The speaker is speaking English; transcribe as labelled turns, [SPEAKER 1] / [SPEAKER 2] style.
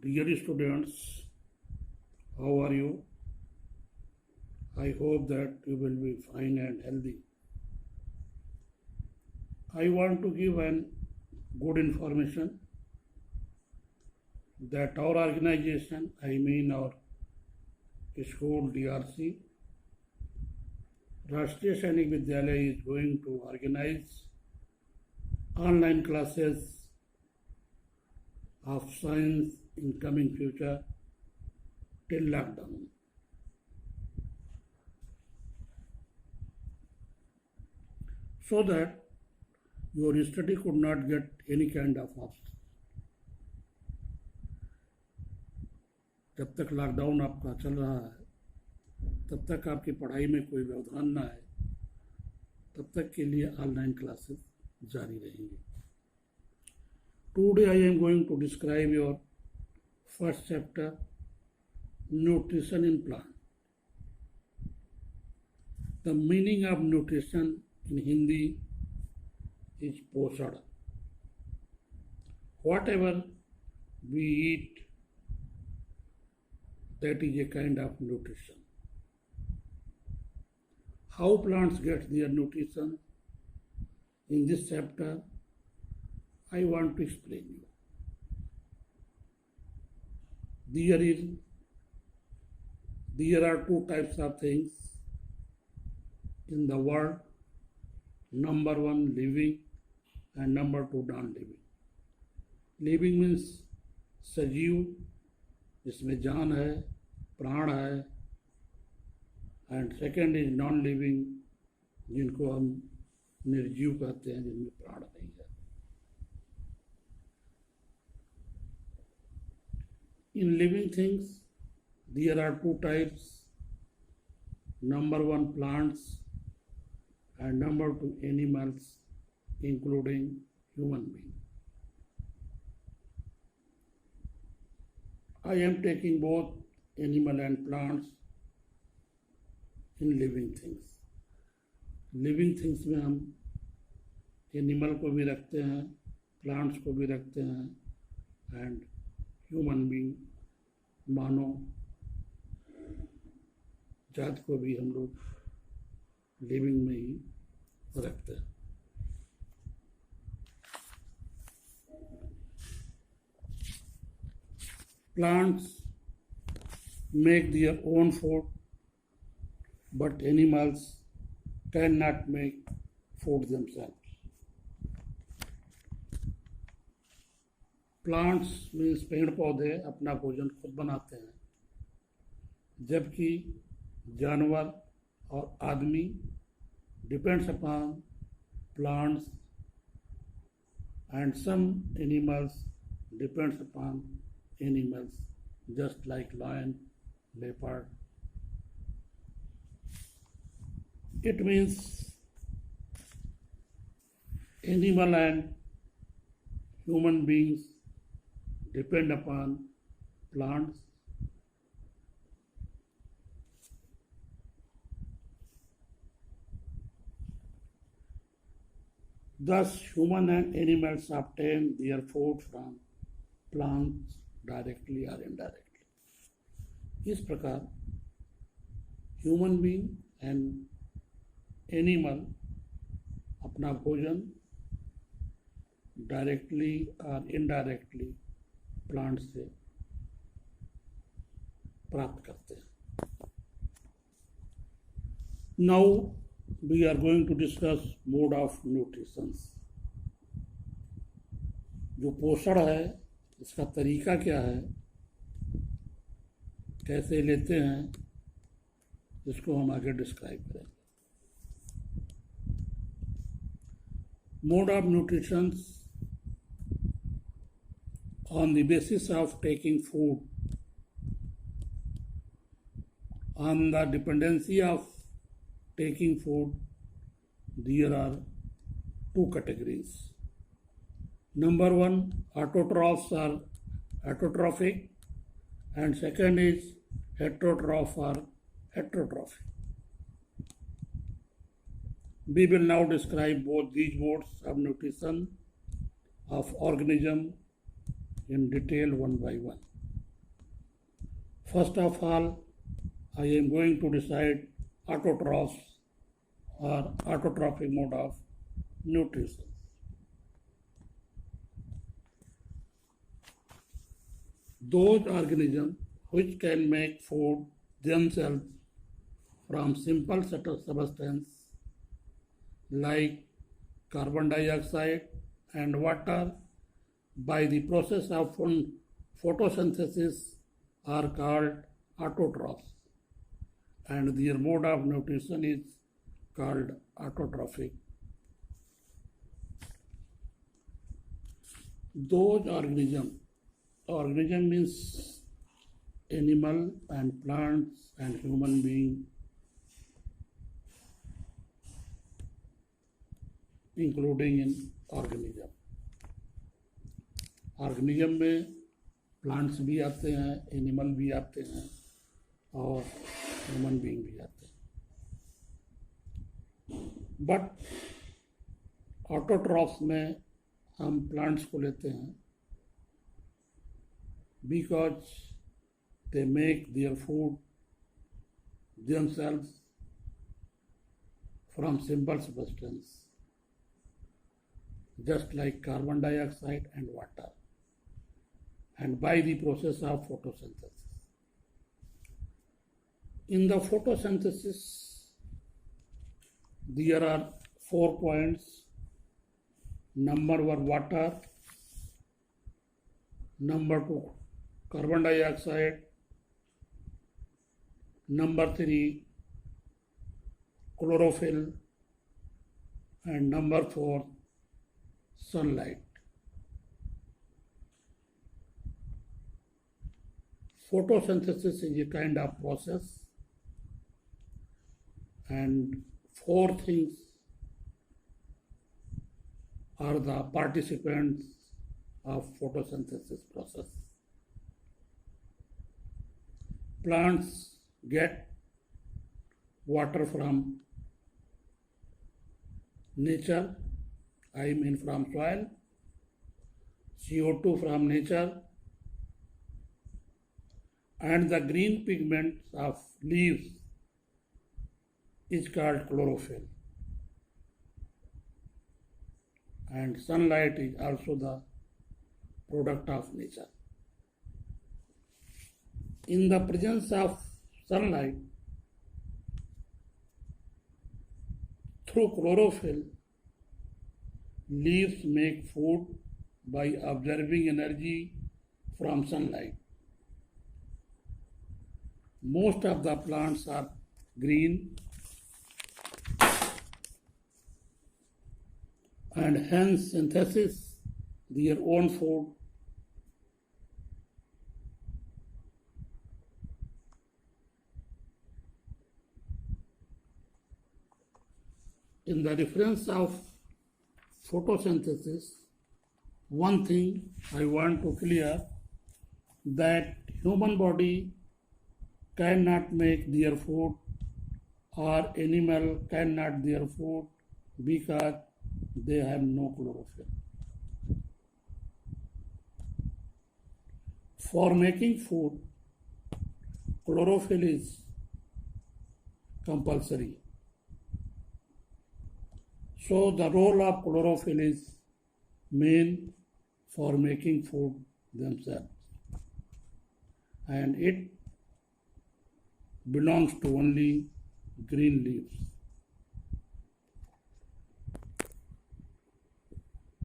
[SPEAKER 1] Dear students, how are you? I hope that you will be fine and healthy. I want to give an good information that our organization, I mean our school DRC, राष्ट्रीय सैनिक विद्यालय is going to organize online classes of science in coming future till lockdown. So that your study could not get any kind of obstacle. जब तक lockdown आपका चल रहा है तब तक आपकी पढ़ाई में कोई व्यवधान ना आए, तब तक के लिए ऑनलाइन क्लासेस जारी रहेंगी. Today I am going to describe your first chapter, nutrition in plant. The meaning of nutrition in Hindi is poshan. Whatever we eat, that is a kind of nutrition. How plants get their nutrition? In this chapter, I want to explain you. There are two types of things in the world. Number one, living, and number two, non-living. Living means सजीव, जिसमें जान है, प्राण है, and second is non living, जिनको हम निर्जीव कहते हैं, जिनमें प्राण नहीं है. In living things, there are two types. Number one, plants, and number two, animals, including human beings. I am taking both animal and plants in living things. Living things में हम एनिमल को भी रखते हैं, प्लांट्स को भी रखते हैं, एंड ह्यूमन बीइंग, मानव जात को भी हम लोग लिविंग में ही रखते हैं. Plants make their own food, but animals cannot make food themselves. Plants means पेड़ पौधे अपना भोजन खुद बनाते हैं, जबकि जानवर और आदमी depends upon plants, and some animals depends upon animals, just like lion, leopard. It means animal and human beings depend upon plants. Thus, human and animals obtain their food from plants directly or indirectly. इस प्रकार human being and animal अपना भोजन directly और indirectly plant से प्राप्त करते हैं. Now we are going to discuss mode of nutrition. जो पोषण है, इसका तरीका क्या है, कैसे लेते हैं, इसको हम आगे डिस्क्राइब करेंगे. Mode of nutrition on the basis of taking food, on the dependency of taking food, there are two categories. Number one, autotrophs are autotrophic, and second is heterotroph or heterotrophic. We will now describe both these modes of nutrition of organism in detail one by one. First of all, I am going to decide autotrophs or autotrophic mode of nutrition. Those organisms which can make food themselves from simple substance like carbon dioxide and water by the process of photosynthesis are called autotrophs, and their mode of nutrition is called autotrophic. Those organism means animal and plants and human being, including in organism. Organism में plants भी आते हैं, animal भी आते हैं और human being भी आते हैं. बट ऑटोट्रॉफ्स में हम प्लांट्स को लेते हैं because they make their food themselves from simple substance just like carbon dioxide and water, and by the process of photosynthesis. In the photosynthesis, there are 4 points. Number 1, water. Number 2, carbon dioxide. Number 3, chlorophyll. And number 4, sunlight. Photosynthesis is a kind of process, and 4 things are the participants of photosynthesis process. Plants get water from nature, I mean from soil, CO2 from nature, and the green pigments of leaves is called chlorophyll. And sunlight is also the product of nature. In the presence of sunlight, through chlorophyll, leaves make food by absorbing energy from sunlight. Most of the plants are green and hence synthesis their own food. In the reference of photosynthesis, one thing I want to clear that human body cannot make their food or animal cannot their food because they have no chlorophyll. For making food, chlorophyll is compulsory. So the role of chlorophyll is main for making food themselves, and it belongs to only green leaves.